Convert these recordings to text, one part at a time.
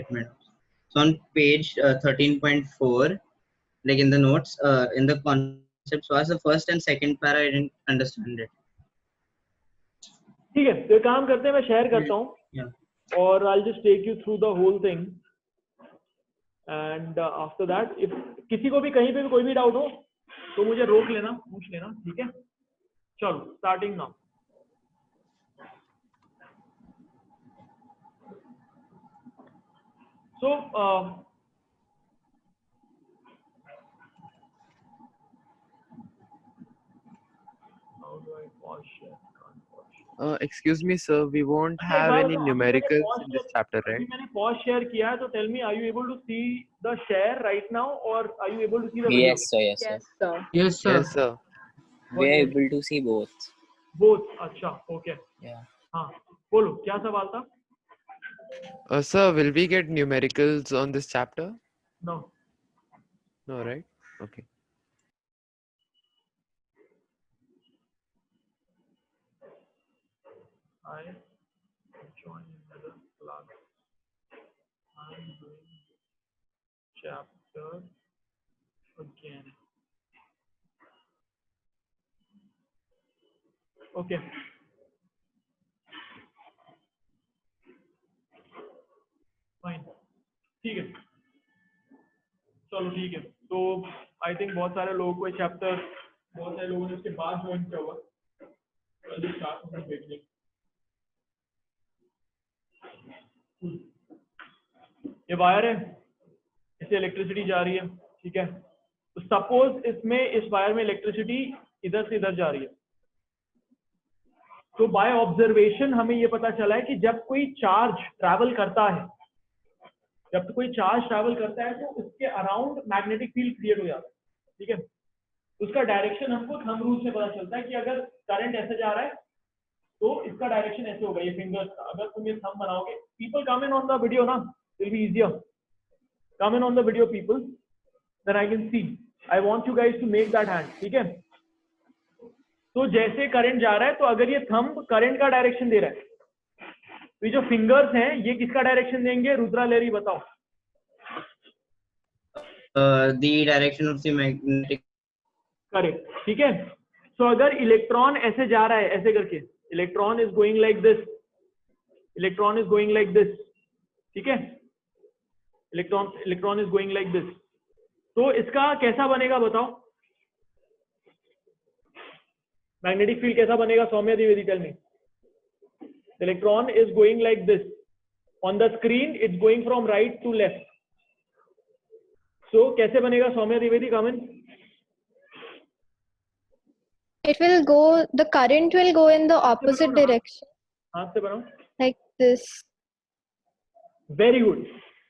statement. So on page 13.4, like in the notes, in the concepts was the first and second para, I didn't understand it. ठीक है, तो काम करते हैं, मैं शेयर करता हूँ और I'll just take you through the whole thing and after that if किसी को भी कहीं पे भी कोई भी डाउट हो तो मुझे रोक लेना, पूछ लेना, ठीक है? चलो starting now. So how do I pause share? Excuse me, sir. We won't have any numericals in this chapter, right? मैंने pause share किया है, तो tell me, are you able to see the share right now, or are you able to see the video? Yes, sir. Yes, sir. Yes, sir. Yes, sir. We are able to see both. Both. अच्छा, okay. Yeah. हाँ, बोलो क्या सवाल था? Sir, will we get numericals on this chapter? No. No, right? Okay. I join another class. I'm doing chapter again. Okay. Fine. ठीक है. चलो ठीक है. तो I think बहुत सारे लोगों को ये चैप्टर, बहुत सारे लोगों ने इसके बाद ज्वाइन किया हुआ. ये वायर है, इससे इलेक्ट्रिसिटी जा रही है, ठीक है? तो सपोज इसमें, इस वायर में इलेक्ट्रिसिटी इधर से इधर जा रही है. तो बाय ऑब्जर्वेशन हमें ये पता चला है कि जब कोई चार्ज ट्रैवल करता है, तो उसके अराउंड मैग्नेटिक फील्ड क्रिएट हो जाता है, ठीक है? उसका डायरेक्शन हमको थंब रूल से पता चलता है कि अगर करंट ऐसे जा रहा है तो इसका डायरेक्शन ऐसे होगा, ये फिंगर्स का. अगर तुम ये थंब बनाओगे, people come in on the video ना, it will be easier. Come in on the video people, then I can see. I want you guys to make that hand, ठीक है? तो जैसे करंट जा रहा है, तो अगर ये थंब करंट का डायरेक्शन दे रहा है, तो ये जो फिंगर्स हैं ये किसका डायरेक्शन देंगे? रुद्रा लेरी बताओ. The direction of the magnetic. Correct, ठीक है? सो अगर इलेक्ट्रॉन ऐसे जा रहा है, ऐसे करके, electron is going like this, ठीक है? Electron is going like this. तो इसका कैसा बनेगा बताओ? मैग्नेटिक फील्ड कैसा बनेगा? Saumya Dwivedi, tell me. Electron is going like this. On the screen it's going from right to left. So कैसे बनेगा सौम्या द्विवेदी? कम इन. It will go, the current will go in the opposite direction. हाथ से बनाओ. Like this. Very good.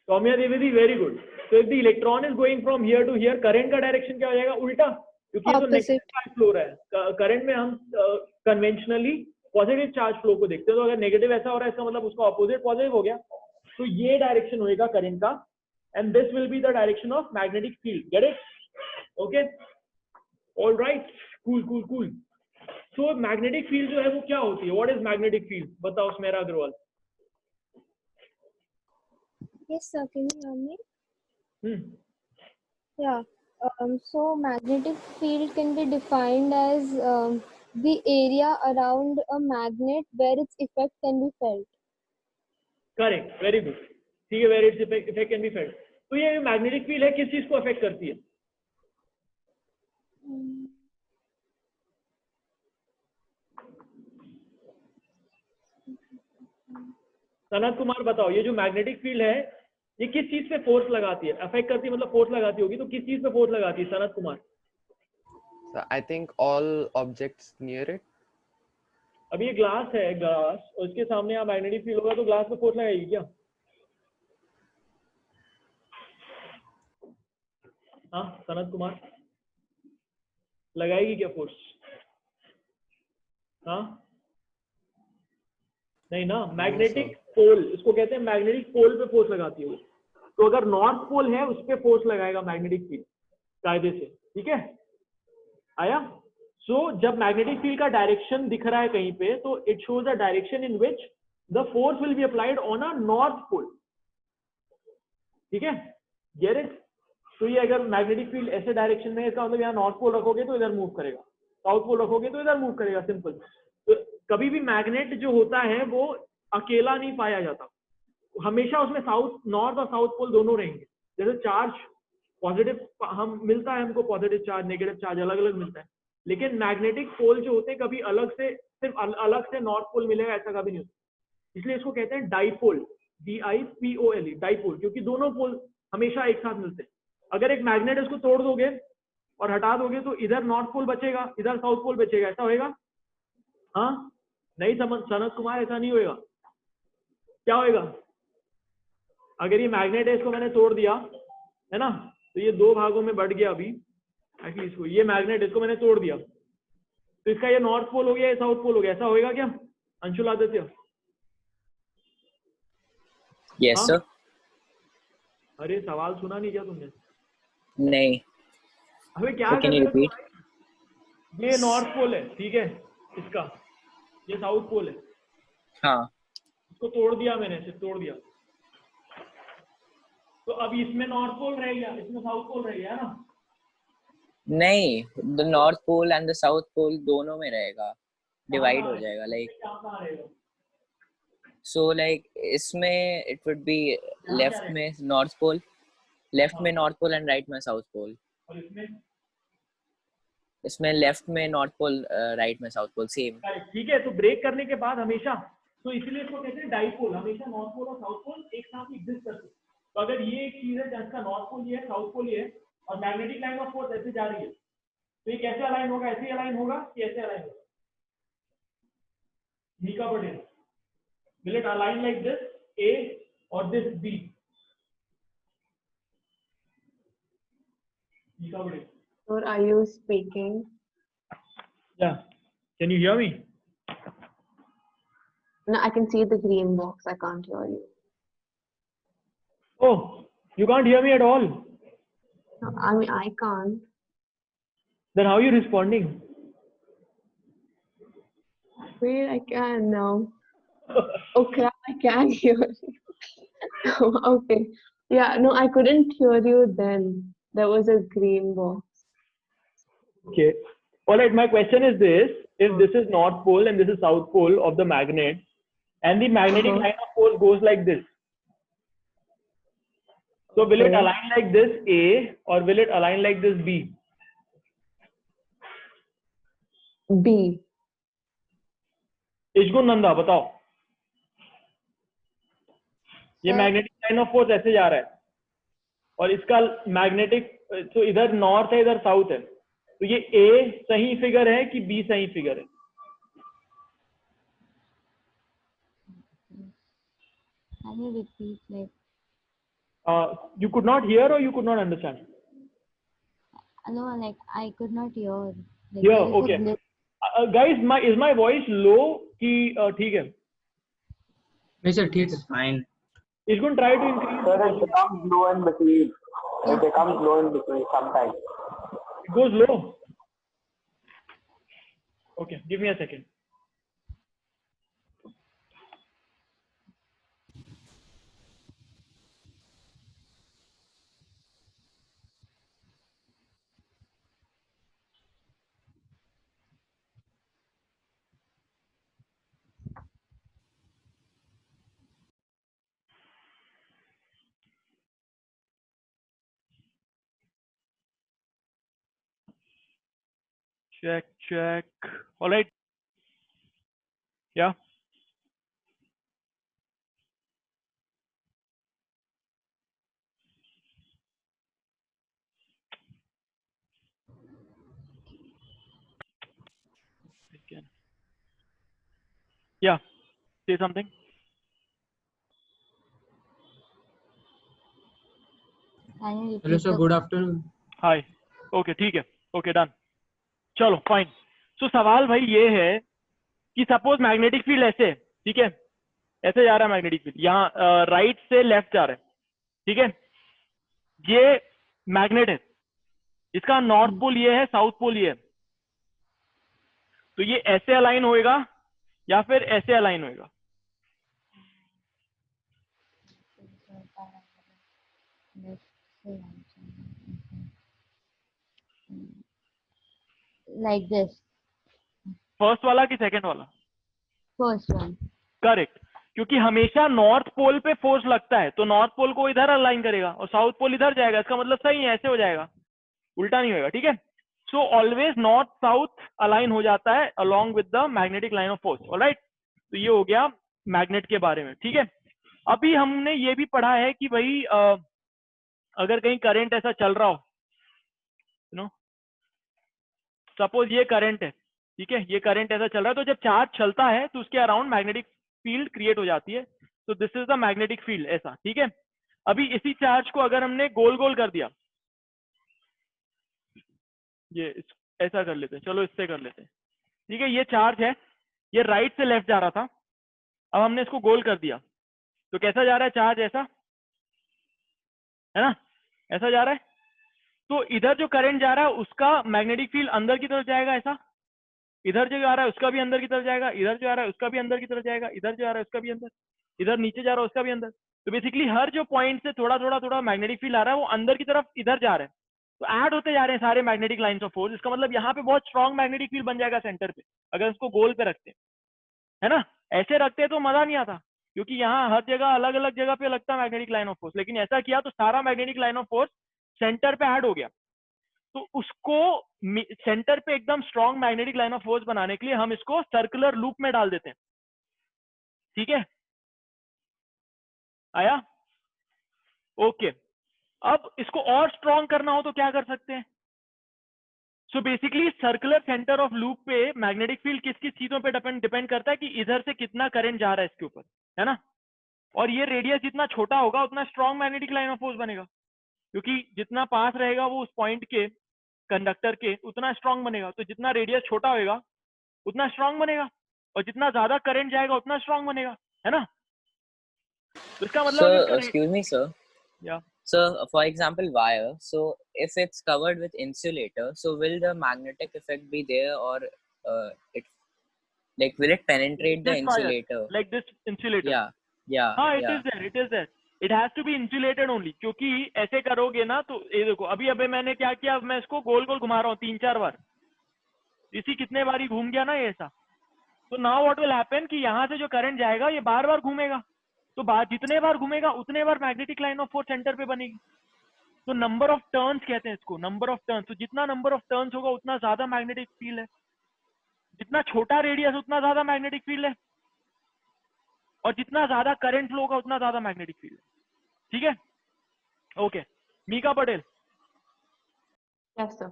Saumya Dwivedi, very good. So if the electron is going from here to here, current का direction क्या हो जाएगा? उल्टा, क्योंकि ये तो नेगेटिव चार्ज फ्लो रहा है. करंट में हम कन्वेंशनली पॉजिटिव चार्ज फ्लो को देखते हैं, तो अगर नेगेटिव ऐसा हो रहा है, इसका मतलब उसका ऑपोजिट पॉजिटिव हो गया. तो ये डायरेक्शन होएगा करंट का, and this will be the direction of magnetic field. Get it? Okay? All right. Cool. So magnetic field जो है वो क्या होती है? What is magnetic field? बताओ Smera Agarwal. Yes, sir. Can you hear me? Yeah. So magnetic field can be defined as the area around a magnet where its effect can be felt. Correct. Very good. ठीक है, where its effect can be felt. तो ये magnetic field है, किस चीज को affect करती है? सनत कुमार बताओ, ये जो मैग्नेटिक फील्ड है ये किस चीज पे फोर्स लगाती है? अफेक्ट करती है मतलब फोर्स लगाती होगी, तो किस चीज पे फोर्स लगाती है Sanat Kumar? So I think all objects near it. अब ये ग्लास है, ग्लास, और इसके सामने आप मैग्नेटिक फील्ड होगा तो ग्लास पे फोर्स लगाएगी क्या? हाँ सनत कुमार, लगाएगी क्या फोर्स? हाँ नहीं ना. मैग्नेटिक पोल, इसको कहते हैं मैग्नेटिक पोल पे फोर्स लगाती है. तो अगर नॉर्थ पोल है उस पे फोर्स लगाएगा मैग्नेटिक फील्ड कायदे से, ठीक है? आया? सो जब मैग्नेटिक फील्ड का डायरेक्शन दिख रहा है कहीं पे, तो it shows a direction in which the force will be applied on a north pole. ठीक है, गेट इट। तो ये अगर मैग्नेटिक फील्ड ऐसे डायरेक्शन में, इसका मतलब यहाँ नॉर्थ पोल रखोगे तो इधर मूव करेगा, साउथ पोल रखोगे तो इधर मूव करेगा, सिंपल। तो कभी भी मैग्नेट जो होता है वो अकेला नहीं पाया जाता, हमेशा उसमें साउथ, नॉर्थ और साउथ पोल दोनों रहेंगे। जैसे चार्ज पॉजिटिव हम मिलता है, हमको पॉजिटिव चार्ज नेगेटिव चार्ज अलग अलग मिलता है, लेकिन मैग्नेटिक पोल जो होते हैं कभी अलग से, सिर्फ अलग से नॉर्थ पोल मिलेगा ऐसा कभी नहीं होता। इसलिए इसको कहते हैं डाइपोल, DIPOLE, डाइपोल, क्योंकि दोनों पोल हमेशा एक साथ मिलते हैं। अगर एक मैग्नेट इसको तोड़ दोगे और हटा दोगे तो इधर नॉर्थ पोल बचेगा, इधर साउथ पोल बचेगा, ऐसा होएगा? हाँ नहीं समझ सनत कुमार, ऐसा नहीं होएगा। क्या होएगा? अगर ये मैग्नेट है, इसको मैंने तोड़ दिया है ना, तो ये दो भागों में बढ़ गया। अभी एक्चुअली इसको, ये मैग्नेट, इसको मैंने तोड़ दिया, तो इसका ये नॉर्थ पोल हो गया, ये साउथ पोल हो गया, ऐसा होएगा क्या अंशुल आदित्य? Yes sir. अरे सवाल सुना नहीं क्या तुमने? नहीं। अबे क्या कैन कर यू रहे हो? रिपीट? ये नॉर्थ पोल है, ठीक है, इसका ये साउथ पोल है, हाँ। इसको तोड़ दिया मैंने, सिर्फ तोड़ दिया, तो अब इसमें नॉर्थ पोल रह गया, इसमें साउथ पोल रह गया, है ना? नहीं, the north pole and the south pole दोनों में रहेगा, डिवाइड हो जाएगा, लाइक कहाँ रहेगा? सो लाइक इसमें इट वुड बी लेफ्ट में नॉर्थ पोल, लेफ्ट में नॉर्थ पोल एंड राइट में साउथ पोल। और इसमें इसमें लेफ्ट में नॉर्थ पोल, राइट में साउथ पोल, सेम। ठीक है, तो ब्रेक करने के बाद हमेशा, तो इसलिए इसको कहते हैं डाइपोल, हमेशा नॉर्थ पोल और साउथ पोल एक साथ एग्जिस्ट करते हैं। तो अगर ये एक चीज है जिसका नॉर्थ पोल ये है, साउथ पोल ये है, और मैग्नेटिक लाइन ऑफ फोर्स ऐसे जा रही है, तो ये कैसे अलाइन होगा? ऐसे अलाइन होगा कि ऐसे अलाइन होगा? नीका Patel, will it align like this A or this B? नीका Patel, Or are you speaking? yeah, can you hear me? No, I can see the green box. I can't hear you. Oh, you can't hear me at all. No, I mean, I can't. Then how are you responding? Wait, I can now. Okay, I can hear you. Okay. Yeah, no, I couldn't hear you then. There was a green box. Okay. All right, my question is this: if this is north pole and this is south pole of the magnet, and the magnetic line of force goes like this, so will it align like this A or will it align like this B? B. इश्कुन Nanda बताओ, ये magnetic line of force ऐसे जा रहा है और इसका magnetic, तो इधर नॉर्थ है इधर साउथ है, तो ये A सही फिगर है कि B सही फिगर है? Can you repeat, like? You could not hear or you could not understand? No, like I could not hear. Like, Yeah, there is a okay. glitch. Guys, is my voice low कि ठीक है? नहीं sir ठीक है। It's fine. Ishgun, try to increase. Sir, it becomes low in between. It becomes low in between sometimes. It goes low. Okay, give me a second. Check. All right. Yeah. Yeah. Say something. Can you repeat? Hello sir, good afternoon. Hi. Okay, ठीक है. Okay, done. चलो, fine. So सवाल भाई ये है कि suppose magnetic field ऐसे, ठीक है, ऐसे जा रहा है मैग्नेटिक फील्ड, यहाँ राइट से लेफ्ट जा रहा है, ठीक है, ये मैग्नेट है, इसका नॉर्थ पोल ये है, साउथ पोल ये है, तो ये ऐसे अलाइन होएगा या फिर ऐसे अलाइन होएगा? let's say like this. First वाला कि सेकंड वाला? First one. करेक्ट, क्योंकि हमेशा नॉर्थ पोल पे फोर्स लगता है तो नॉर्थ पोल को इधर अलाइन करेगा और साउथ पोल इधर जाएगा, इसका मतलब सही है, ऐसे हो जाएगा, उल्टा नहीं होगा, ठीक है। So always north south align हो जाता है along with the magnetic line of force, alright. तो ये हो गया मैग्नेट के बारे में, ठीक है। अभी हमने ये भी पढ़ा है कि भाई अगर कहीं करंट ऐसा चल रहा हो, यू नो, सपोज ये करंट है, ठीक है, ये करंट ऐसा चल रहा है, तो जब चार्ज चलता है तो उसके अराउंड मैग्नेटिक फील्ड क्रिएट हो जाती है, तो this is the magnetic field, ऐसा, ठीक है। अभी इसी चार्ज को अगर हमने गोल गोल कर दिया, ये ऐसा कर लेते हैं, चलो इससे कर लेते हैं, ठीक है। ये चार्ज है, ये राइट से लेफ्ट जा रहा था, अब हमने इसको गोल कर दिया, तो कैसा जा रहा है चार्ज, ऐसा है ना, ऐसा जा रहा है। तो इधर जो करंट जा रहा है उसका मैग्नेटिक फील्ड अंदर की तरफ जाएगा, ऐसा, इधर जो जा रहा है उसका भी अंदर की तरफ जाएगा, इधर जो आ रहा है उसका भी अंदर की तरफ जाएगा, इधर जो आ रहा है उसका भी अंदर, इधर नीचे जा रहा है उसका भी अंदर। तो बेसिकली हर जो पॉइंट से थोड़ा थोड़ा थोड़ा मैग्नेटिक फील्ड आ रहा है वो अंदर की तरफ इधर जा रहे हैं, तो ऐड होते जा रहे हैं सारे मैग्नेटिक लाइंस ऑफ फोर्स। इसका मतलब यहाँ पे बहुत स्ट्रॉन्ग मैग्नेटिक फील्ड बन जाएगा सेंटर पे, अगर इसको गोल पे रखते हैं, है ना। ऐसे रखते हैं तो मजा नहीं आता, क्योंकि यहाँ हर जगह अलग अलग जगह पे लगता है मैग्नेटिक लाइन ऑफ फोर्स, लेकिन ऐसा किया तो सारा magnetic line of force centre पे ऐड हो गया। तो उसको सेंटर पे एकदम strong magnetic line of force बनाने के लिए हम इसको सर्कुलर लूप में डाल देते हैं, ठीक है, आया, ओके। अब इसको और स्ट्रॉन्ग करना हो तो क्या कर सकते हैं? So basically circular centre of loop पे मैग्नेटिक फील्ड किस किस चीजों पे डिपेंड करता है कि इधर से कितना करंट जा रहा है इसके ऊपर, है ना। और ये रेडियस जितना छोटा होगा उतना strong magnetic line of force बनेगा, क्योंकि जितना पास रहेगा वो उस पॉइंट के कंडक्टर के उतना स्ट्रॉन्ग बनेगा। तो जितना रेडियस छोटा होगा उतना स्ट्रॉन्ग बनेगा, और जितना ज्यादा करंट जाएगा उतना स्ट्रॉन्ग बनेगा, है ना। तो इसका मतलब So, excuse me, sir. या So, for example, wire. So, if it's covered with insulator, so will the magnetic effect be there, or it like will it penetrate the insulator? like this insulator, Yeah, yeah, हाँ, it yeah. is there, it is there, it has to be insulated only, क्योंकि ऐसे करोगे ना तो ये देखो, अभी अभी मैंने क्या किया, मैं इसको गोल गोल घुमा रहा हूँ 3-4 बार, इसी कितने बार ही घूम गया ना ये ऐसा। तो नाउ व्हाट विल हैपन कि यहाँ से जो करंट जाएगा ये बार बार घूमेगा, तो जितने बार घूमेगा उतने बार magnetic line of force centre पे बनेगी। तो नंबर ऑफ टर्न्स कहते हैं इसको, नंबर ऑफ टर्न्स। तो जितना नंबर ऑफ टर्न्स होगा उतना ज्यादा मैग्नेटिक फील्ड है, जितना छोटा रेडियस उतना ज्यादा मैग्नेटिक फील्ड है, और जितना ज्यादा करंट फ्लो होगा उतना ज्यादा मैग्नेटिक फील्ड है, ठीक है, okay. Mika Patel, Yes, sir.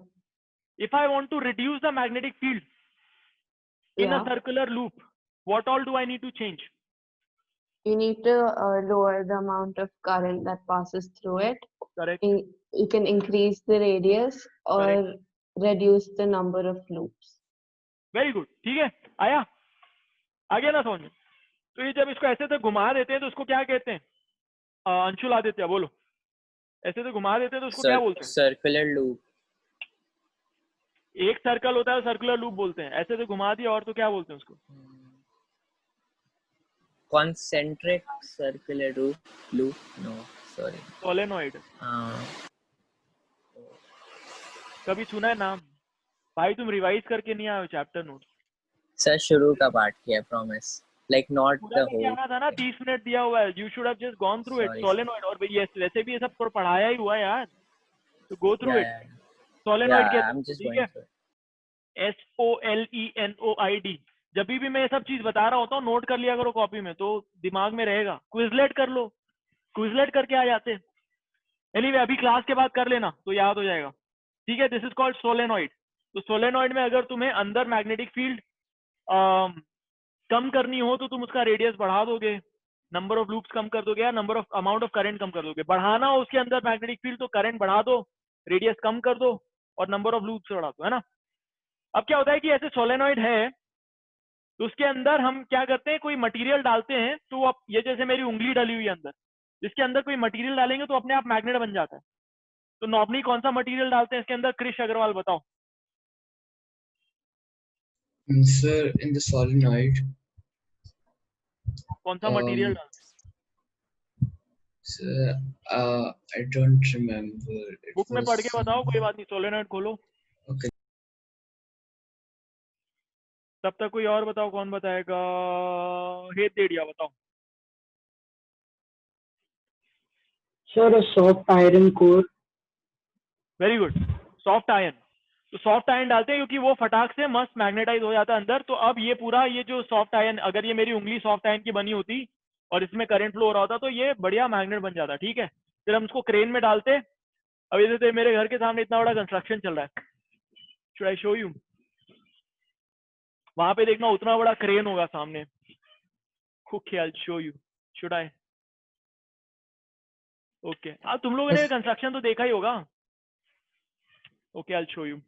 if I want to reduce the magnetic field in a Yeah. circular loop, what all do I need to change? You need to lower the amount of current that passes through it. Correct. You can increase the radius or Correct. reduce the number of loops. Very good, ठीक है, आया, आ गया ना समझ में। तो ये जब इसको ऐसे तो घुमा देते हैं तो उसको क्या कहते हैं? अंशुल आदित्य बोलो, ऐसे तो घुमा देते हैं तो उसको क्या बोलते हैं? Circular loop. एक सर्कल होता है सर्कुलर लूप बोलते हैं, ऐसे तो घुमा दिया और तो क्या बोलते हैं उसको? Concentric circular loop. No, sorry. Solenoid. कभी सुना है नाम? भाई तुम रिवाइज करके नहीं आए हो चैप्टर नोट्स। सर शुरू का पार्ट किया, प्रॉमिस, like not पूरा the करके whole. आना था ना, 30 मिनट दिया हुआ है, you should have just gone through it. Sorry, solenoid, और ये वैसे भी ये सब तो पढ़ाया ही हुआ है यार, तो go through Yeah, it. yeah. Solenoid Yeah, कहते I'm हैं, just ठीक going है, through it. SOLENOID। जब भी मैं ये सब चीज बता रहा होता हूँ नोट कर लिया करो कॉपी में, तो दिमाग में रहेगा। क्विजलेट कर लो, क्विजलेट करके आ जाते हैं। एनीवे अभी क्लास के बाद कर लेना तो याद हो जाएगा, ठीक है। This is called solenoid. तो सोलेनॉइड में अगर तुम्हें अंदर मैग्नेटिक फील्ड कम करनी हो तो तुम उसका रेडियस बढ़ा दोगे, नंबर ऑफ लूप्स कम कर दोगे, या number of amount of current कम कर दोगे। बढ़ाना हो उसके अंदर मैग्नेटिक फील्ड तो करंट बढ़ा दो, रेडियस कम कर दो, और नंबर ऑफ लूप्स बढ़ा दो, है ना। अब क्या होता है कि ऐसे सोलेनॉइड है तो उसके अंदर हम क्या करते हैं, कोई मटेरियल डालते हैं, तो अब ये जैसे मेरी उंगली डली हुई है अंदर, इसके अंदर कोई मटेरियल डालेंगे तो अपने आप मैग्नेट बन जाता है। तो नॉर्मली कौन सा मटेरियल डालते हैं इसके अंदर? कृष अग्रवाल बताओ। Sir, in the solenoid, कौन सा मटेरियल डालते हैं? Sir, I don't remember. It book में was पढ़ के बताओ, कोई बात नहीं, सोलेनॉइड खोलो। okay. तब तक कोई और बताओ, कौन बताएगा? हेत देड़िया बताओ। Sir, a soft iron core. Very good, soft ion. तो सॉफ्ट आयन डालते हैं क्योंकि वो फटाक से मस्त मैग्नेटाइज हो जाता है अंदर। तो अब ये पूरा, ये जो सॉफ्ट आयन, अगर ये मेरी उंगली सॉफ्ट आयन की बनी होती और इसमें करंट फ्लो हो रहा होता तो ये बढ़िया मैग्नेट बन जाता। ठीक है, फिर हम इसको क्रेन में डालते। अब इधर से मेरे घर के सामने इतना बड़ा कंस्ट्रक्शन चल रहा है, शुड आई शो यू? वहां पे देखना उतना बड़ा क्रेन होगा सामने। Okay, I show you, should I? Okay, अब तुम लोगों ने कंस्ट्रक्शन तो देखा ही होगा। Okay, I show you.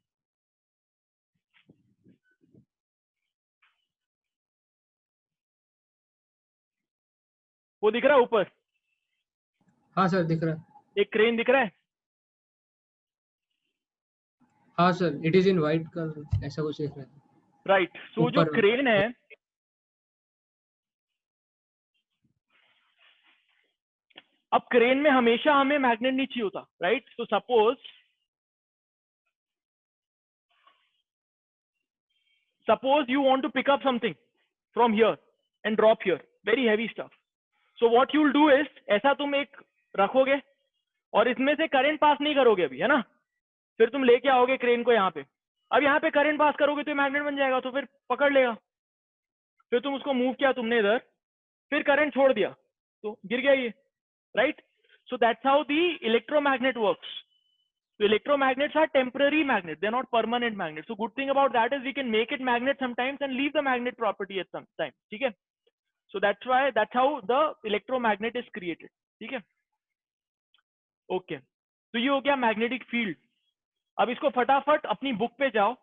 वो दिख रहा है ऊपर? हाँ सर दिख रहा है। एक क्रेन दिख रहा है? हाँ sir, it is in white colour, ऐसा कुछ दिख रहा है। राइट। सो जो ऊपर में। क्रेन है, अब क्रेन में हमेशा हमें मैग्नेट नहीं चाहिए होता, राइट? तो suppose you want to pick up something from here and drop here, very heavy stuff. So what you'll do is, ऐसा तुम एक रखोगे और इसमें से करंट पास नहीं करोगे अभी, है ना? फिर तुम लेके आओगे क्रेन को यहाँ पे। अब यहाँ पे करंट पास करोगे तो मैग्नेट बन जाएगा, तो फिर पकड़ लेगा। फिर तुम उसको मूव किया तुमने इधर, फिर करंट छोड़ दिया तो गिर गया ये, right? So that's how the electromagnet works. So electromagnets are temporary magnets, they're not permanent magnets. So good thing about that is we can make it magnet sometimes and leave the magnet property at some time. ठीक है? So that's how the electromagnet is created. ठीक है? Okay. तो ये हो गया magnetic field. अब इसको फटाफट अपनी बुक पे जाओ,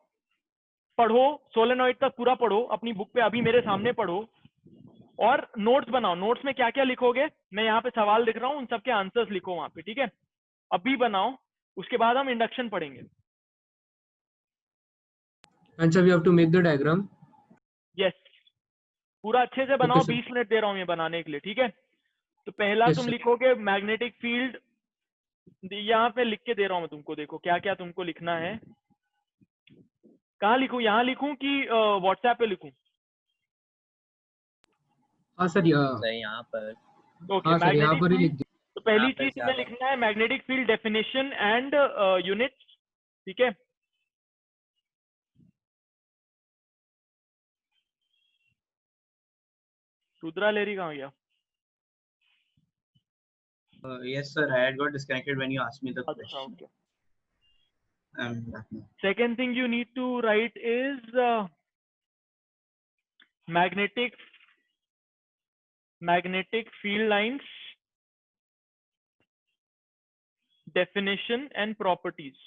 पढ़ो, सोलेनॉइड तक पूरा पढ़ो अपनी बुक पे, अभी मेरे सामने पढ़ो और नोट्स बनाओ। नोट्स में क्या क्या लिखोगे, मैं यहाँ पे सवाल लिख रहा हूँ, उन सबके आंसर्स लिखो वहां पे। ठीक है, अभी बनाओ, उसके बाद हम इंडक्शन पढ़ेंगे। And sir, we have to make the diagram. Yes, पूरा अच्छे से बनाओ। Okay, sir. 20 मिनट दे रहा हूँ ये बनाने के लिए। ठीक है, तो पहला Yes, तुम sir. लिखोगे मैग्नेटिक फील्ड। यहाँ पे लिख के दे रहा हूँ मैं तुमको, देखो क्या क्या तुमको लिखना है। कहाँ लिखूं, यहाँ लिखूं कि व्हाट्सएप पे लिखूं? हाँ सर, सर यहाँ पर। ओके, हाँ सर, यहाँ मैग्नेटिक पर ही लिख फील्ड। दिया। तो पहली यहाँ पर चीज क्या तुम्हें है? लिखना है magnetic field definition and units. ठीक है, रुद्रा लेरी कहाँ गया? Yes, sir. I had got disconnected when you asked me the अच्छा, question. Okay. I'm back now. Second thing you need to write is magnetic field lines, definition and properties.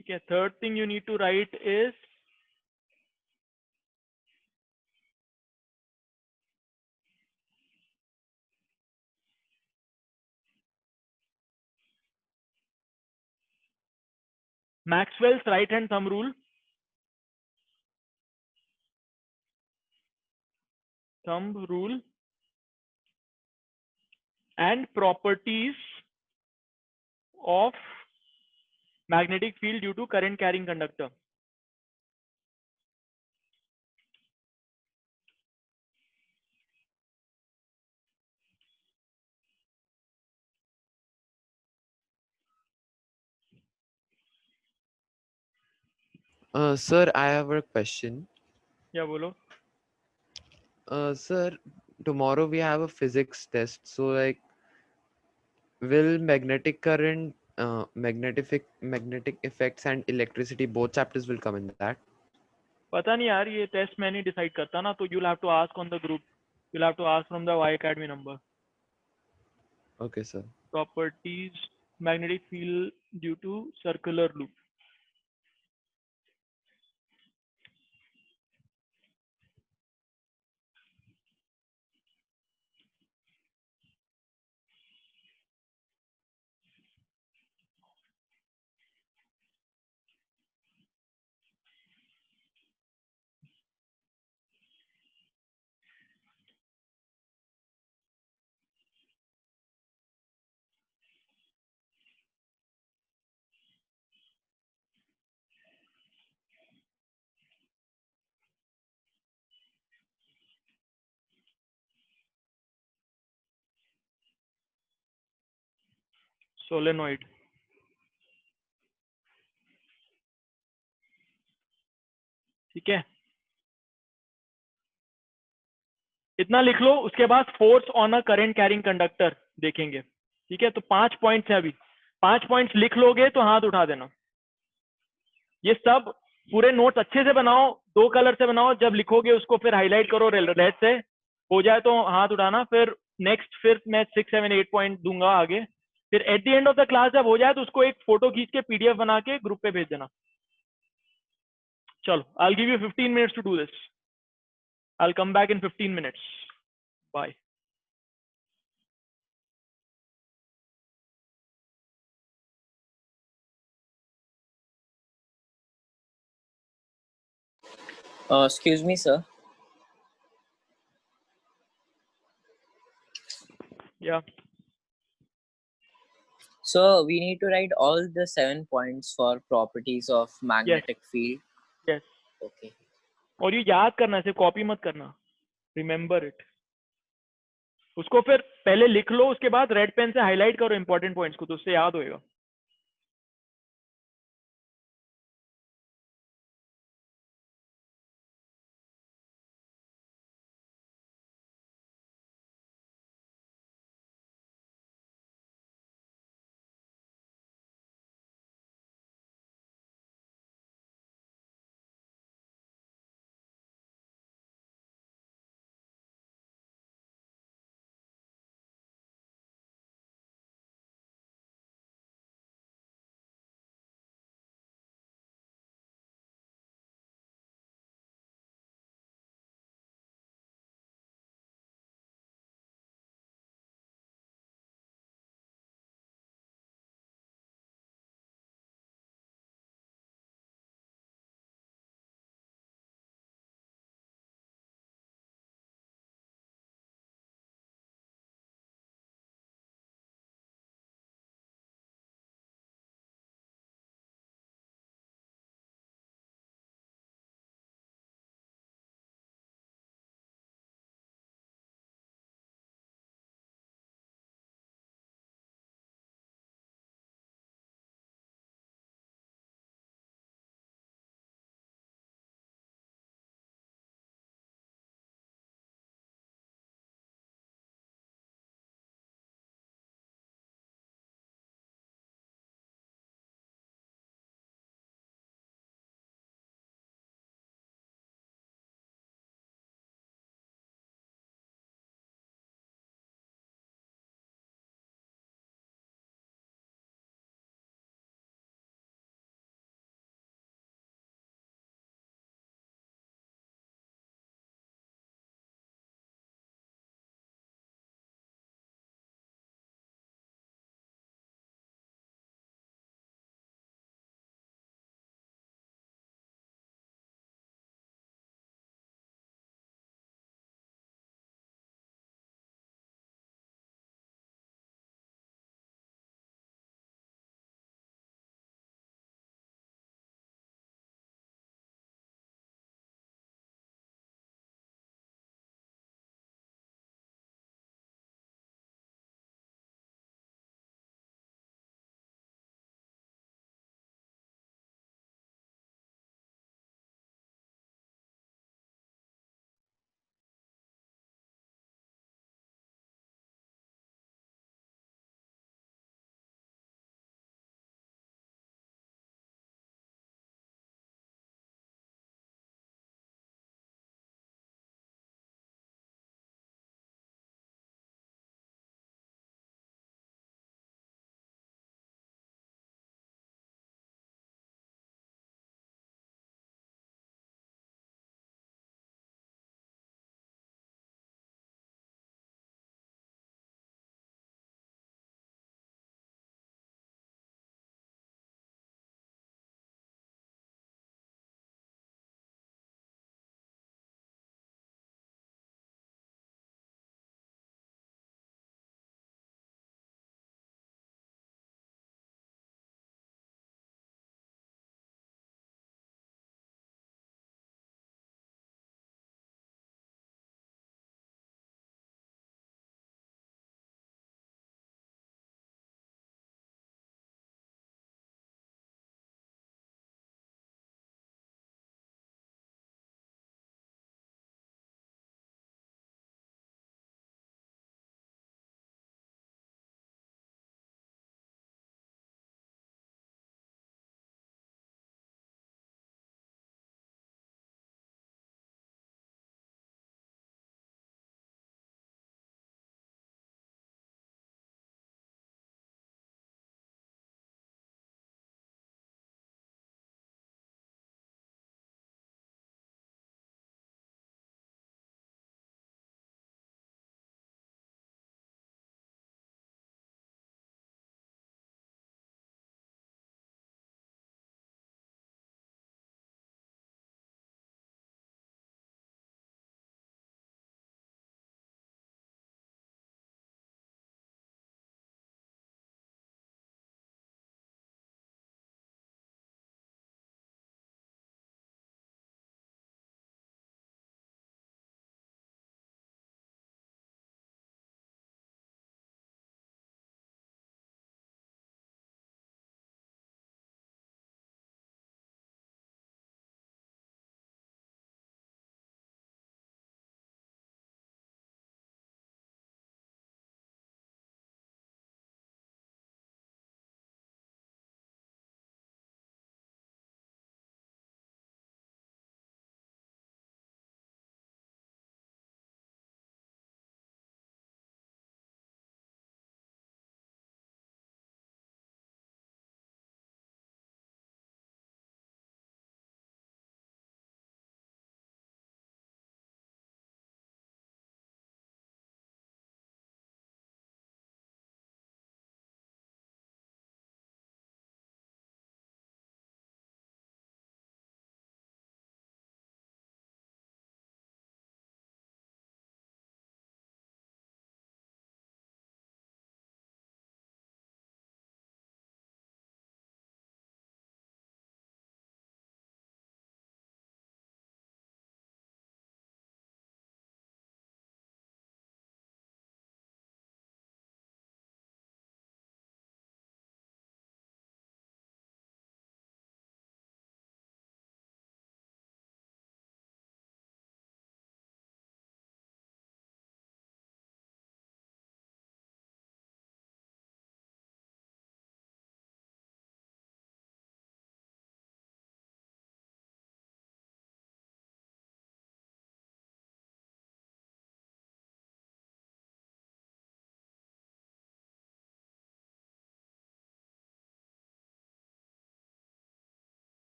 Okay, third thing you need to write is Maxwell's right hand thumb rule. And properties of magnetic field due to current carrying conductor. Sir, I have a question. Yeah, bolo. Sir, tomorrow we have a physics test. So, like, will magnetic current, magnetic effects, and electricity, both chapters will come in that? पता नहीं यार, ये test मैं नहीं decide करता ना, तो you'll have to ask on the group. You'll have to ask from the Y Academy number. Okay, sir. Properties magnetic field due to circular loop. Solenoid. ठीक है, इतना लिख लो। उसके बाद force on a current carrying conductor देखेंगे। ठीक है, तो 5 पॉइंट्स है अभी। 5 पॉइंट्स लिख लोगे तो हाथ उठा देना। ये सब पूरे नोट्स अच्छे से बनाओ, 2 कलर से बनाओ। जब लिखोगे उसको फिर हाईलाइट करो रेड से, हो जाए तो हाथ उठाना। फिर नेक्स्ट फिर मैं 6, 7, 8 पॉइंट दूंगा आगे। फिर at the end of the class जब हो जाए तो उसको एक फोटो खींच के PDF बना के ग्रुप पे भेज देना। चलो, I'll give you 15 minutes to do this. I'll come back in 15 minutes. Bye. Excuse me, sir. Yeah. So we need to write all the 7 points for properties of magnetic field. Yes. Okay. और ये याद करना, सिर्फ copy मत करना। Remember it. उसको फिर पहले लिख लो, उसके बाद रेड पेन से हाईलाइट करो इंपॉर्टेंट पॉइंट्स को, तो उससे याद होएगा।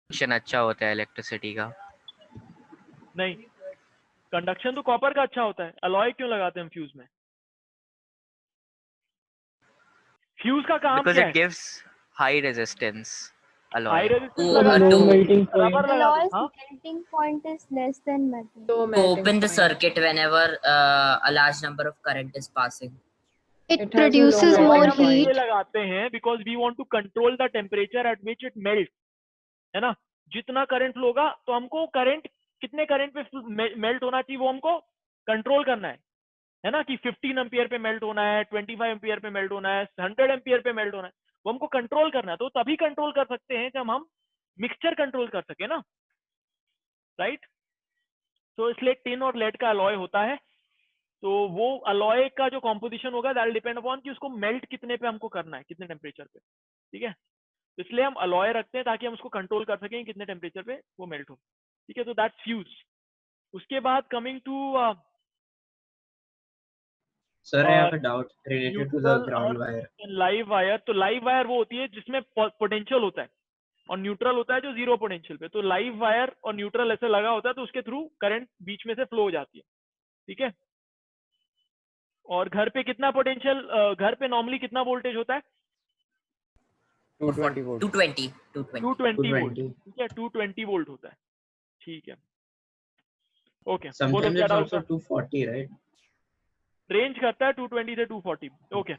कंडक्शन अच्छा होता है इलेक्ट्रिसिटी का। नहीं, कंडक्शन तो कॉपर का अच्छा होता है, अलॉय क्यों लगाते हैं हम फ्यूज में? फ्यूज का काम बिकॉज क्या इट है? Gives high resistance high alloy resistance So लगा low दो, melting point. रबर लगा दो। Alloy's हाँ, melting point is less than metal. Low To melting open the point. circuit whenever a large number of current is passing. It It has a low produces alloy more melting हम इसलिए point. heat. लगाते हैं because we want to control the temperature at which it melt, है ना? जितना current flow होगा तो हमको करंट, कितने करंट पे मेल्ट होना चाहिए वो हमको कंट्रोल करना है ना? कि 15 एम्पियर पे मेल्ट होना है, 25 एम्पियर पे मेल्ट होना है, 100 एम्पियर पे मेल्ट होना है, वो हमको कंट्रोल करना है। तो तभी कंट्रोल कर सकते हैं जब हम मिक्सचर कंट्रोल कर सके ना, राइट? तो इसलिए टिन और लेड का अलॉय होता है, तो वो अलॉय का जो कॉम्पोजिशन होगा दैट डिपेंड अपॉन कि उसको मेल्ट कितने पे हमको करना है, कितने टेम्परेचर पे, ठीक है? तो इसलिए हम अलॉय रखते हैं ताकि हम उसको कंट्रोल कर सकें कितने टेम्परेचर पे वो मेल्ट हो, ठीक है? तो दैट्स फ्यूज। उसके बाद coming to Sir, I have a doubt related to the neutral ground earth wire. And live wire. तो लाइव वायर वो होती है जिसमें पोटेंशियल होता है, और न्यूट्रल होता है जो जीरो पोटेंशियल पे। तो लाइव वायर और न्यूट्रल ऐसे लगा होता है तो उसके थ्रू करंट बीच में से फ्लो हो जाती है, ठीक है? और घर पे कितना पोटेंशियल, घर पे नॉर्मली कितना वोल्टेज होता है? 220 volts. 220. 220. 220 वोल्ट, 220. ठीक है? 220 वोल्ट होता है, ठीक है? ओके, बोलो Sometimes क्या it's डाउट also था? 240, right? रेंज करता है 220 से 240। ओके,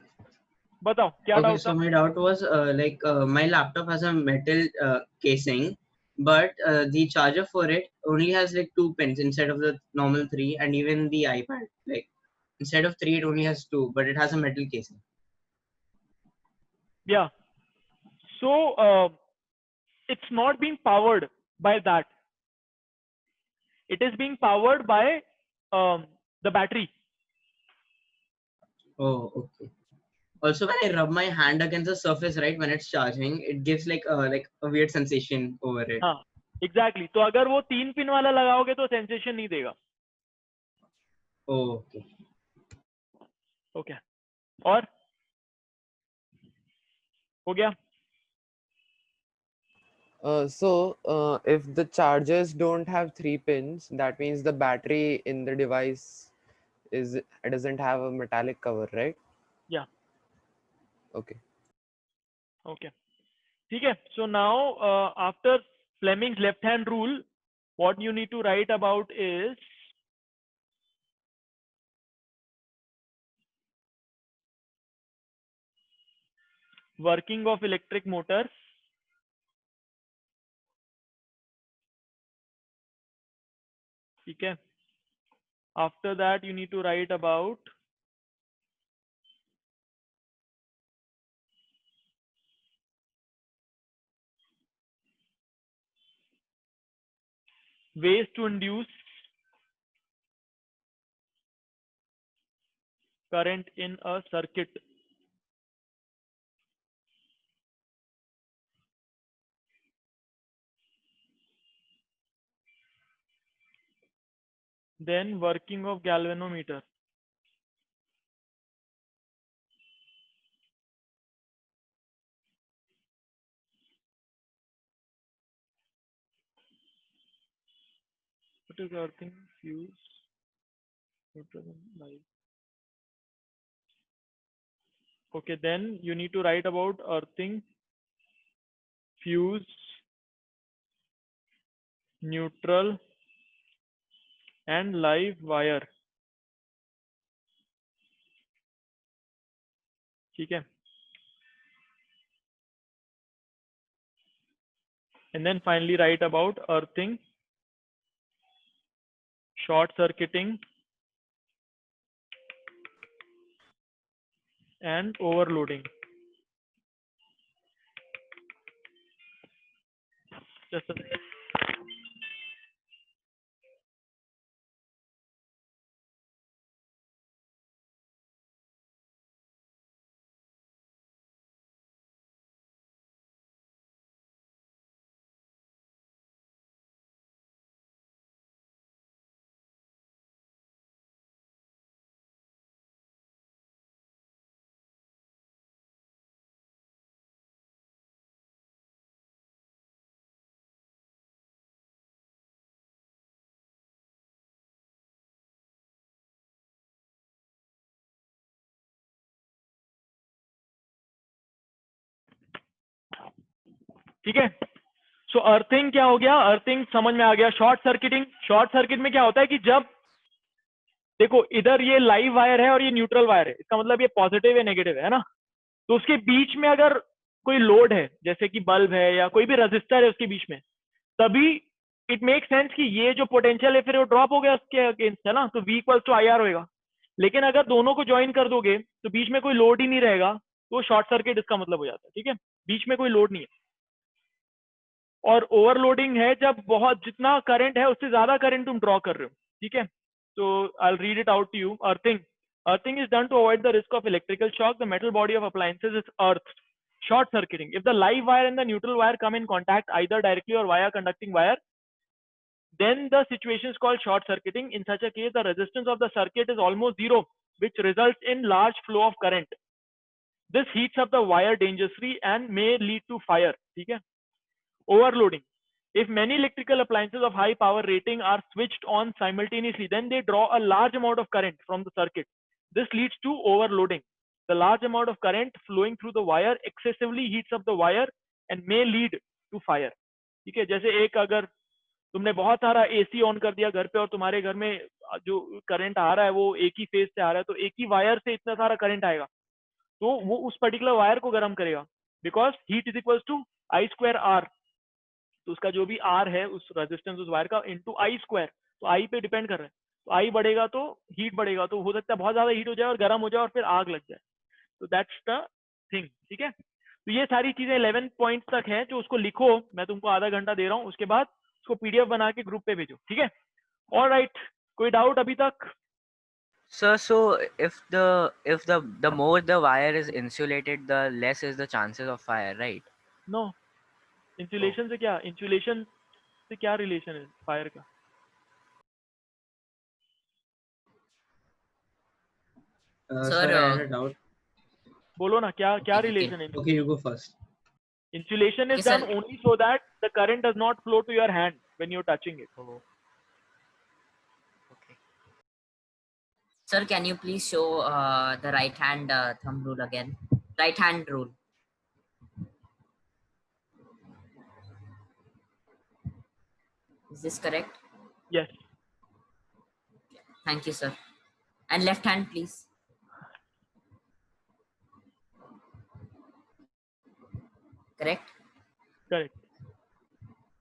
बताओ क्या Okay, डाउट so था? my doubt was my laptop has a metal casing, but the charger for it only has like 2 pins instead of the normal three, and even the iPad, like instead of three, it only has two, but it has a metal casing. Yeah, so it's not being powered by that. It is being powered by the battery. Oh, okay. Also, when I rub my hand against the surface, right, when it's charging, it gives like a weird sensation over it. हाँ, exactly तो अगर वो 3 pin वाला लगाओगे तो sensation नहीं देगा। Oh, okay. Okay, और हो गया? If the chargers don't have 3 pins, that means the battery in the device it doesn't have a metallic cover, right? Yeah. Okay. Okay. ठीक है, so now after Fleming's left hand rule, what you need to write about is working of electric motors, ठीक है? After that you need to write about ways to induce current in a circuit. Then working of galvanometer. What is earthing, fuse, neutral and live. Okay, then you need to write about earthing, fuse, neutral and live wire, ठीक है? And then finally write about earthing, short circuiting and overloading. Just a second. ठीक है। सो earthing क्या हो गया, earthing समझ में आ गया। शॉर्ट सर्किटिंग, शॉर्ट सर्किट में क्या होता है कि जब देखो इधर ये लाइव वायर है और ये न्यूट्रल वायर है, इसका मतलब ये पॉजिटिव है नेगेटिव है ना, तो उसके बीच में अगर कोई लोड है जैसे कि बल्ब है या कोई भी रजिस्टर है उसके बीच में, तभी इट मेक सेंस कि ये जो पोटेंशियल है फिर वो ड्रॉप हो गया उसके अगेंस्ट है ना, तो V इक्वल्स टू IR होएगा। लेकिन अगर दोनों को ज्वाइन कर दोगे तो बीच में कोई लोड ही नहीं रहेगा, तो शॉर्ट सर्किट इसका मतलब हो जाता है। ठीक है, बीच में कोई लोड नहीं है। और ओवरलोडिंग है जब बहुत जितना करंट है उससे ज्यादा करंट तुम ड्रॉ कर रहे हो। ठीक है, तो I will read it out to you. Earthing is done to avoid the risk of electrical shock. The metal body of appliances is earthed. Short circuiting: if the live wire and the neutral wire come in contact either directly or via conducting wire, then the situation is called short circuiting. In such a case, the resistance of the circuit is almost zero, which results in large flow of current. This heats up the wire dangerously and may lead to fire. ठीक है। Overloading: if many electrical appliances of high power rating are switched on simultaneously, then they draw a large amount of current from the circuit. This leads to overloading. The large amount of current flowing through the wire excessively heats up the wire and may lead to fire. ठीक है, जैसे एक अगर तुमने बहुत सारा AC on कर दिया घर पे और तुम्हारे घर में जो करंट आ रहा है वो एक ही फेज से आ रहा है, तो एक ही वायर से इतना सारा करंट आएगा, तो वो उस पर्टिकुलर वायर को गर्म करेगा, because heat is equals to I²R। तो उसका जो भी R है उस रेजिस्टेंस उस वायर का इंटू I², तो I पे डिपेंड कर रहा है, तो I बढ़ेगा तो हीट बढ़ेगा, तो हो सकता है बहुत ज्यादा हीट हो जाए और गर्म हो जाए और फिर आग लग जाए। तो दैट्स द थिंग। ठीक है, तो ये सारी चीजें 11 पॉइंट्स तक हैं, जो उसको लिखो, मैं तुमको आधा घंटा दे रहा हूँ, उसके बाद उसको PDF बना के ग्रुप पे भेजो। ठीक है, ऑलराइट, कोई डाउट अभी तक? Sir, so if the more the wire is insulated, the less is the chances of fire, right? No, insulation से क्या, इंसुलेशन से क्या रिलेशन है फायर का? Sir, Sir, I had a doubt. बोलो ना, क्या क्या okay, रिलेशन है? Okay, you go first. Insulation is Okay, done sir. only so that the current does not flow to your hand when you're touching it. Oh, okay. Sir, can you please show the right hand thumb rule again? Right hand rule. Is this correct? Yes. Thank you, sir. And left hand, please. Correct? Correct.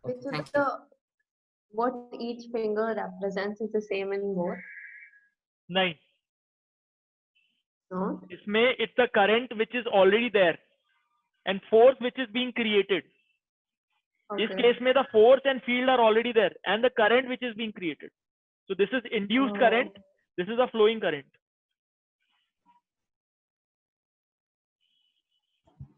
Okay, So thank you. what each finger represents is the same in both? नहीं, No? इसमें it's the current which is already there and force which is being created. इस Okay. case में the force and field are already there and the current which is being created. So this is induced Oh. current, this is a flowing current.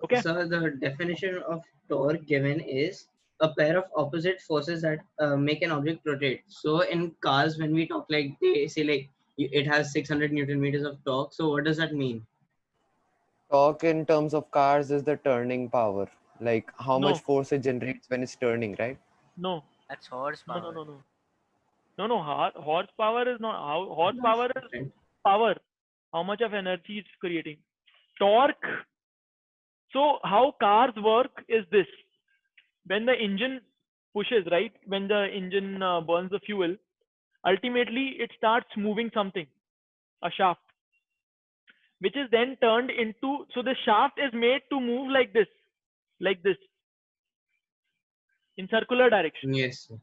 Okay. So the definition of torque given is a pair of opposite forces that make an object rotate. So in cars, when we talk, like they say like it has 600 Newton meters of torque. So what does that mean? Torque in terms of cars is the turning power, like how No. much force it generates when it's turning, right? No. That's horsepower. No. Horsepower is not. Horsepower is Different. power. How much of energy it's creating. Torque. So how cars work is this: when the engine pushes, right? When the engine burns the fuel, ultimately it starts moving something, a shaft, which is then turned into. So the shaft is made to move like this, in circular direction. Yes. Sir.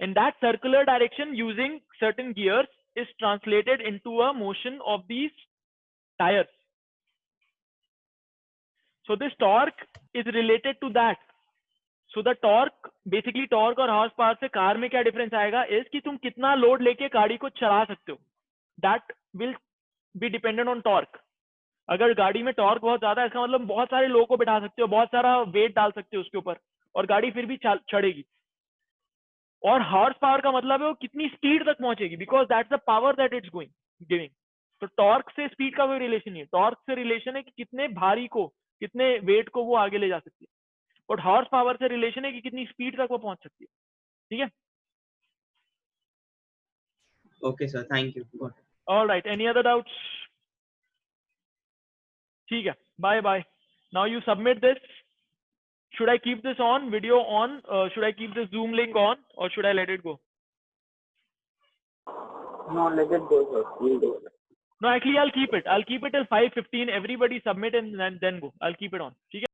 And that circular direction using certain gears is translated into a motion of these tires. So this torque is related to that. So the torque, basically torque और horse power से car में क्या difference आएगा is कि तुम कितना load लेके गाड़ी को चला सकते हो. That will be dependent on torque. अगर गाड़ी में टॉर्क बहुत ज्यादा है, इसका मतलब बहुत सारे लोगों को बिठा सकते हो, बहुत सारा वेट डाल सकते हो उसके ऊपर और गाड़ी फिर भी चढ़ेगी. और हॉर्स पावर का मतलब है वो कितनी स्पीड तक पहुंचेगी, because that's the power that it's going giving. तो टॉर्क से स्पीड का कोई रिलेशन नहीं है. टॉर्क से रिलेशन है कि कितने भारी को, कितने वेट को वो आगे ले जा सकती है. और हॉर्स पावर से रिलेशन है कि कितनी स्पीड तक वो पहुंच सकती है. ठीक है. Okay, sir. Thank you. Got it. All right. Any other doubts? ठीक है. Bye bye. Now you submit this. should I keep this on video on? Should I keep this Zoom link on, or should I let it go? No, let it go, sir. We'll do it. No, actually I'll keep it. I'll keep it till 5:15. Everybody submit and then go. I'll keep it on. ठीक है?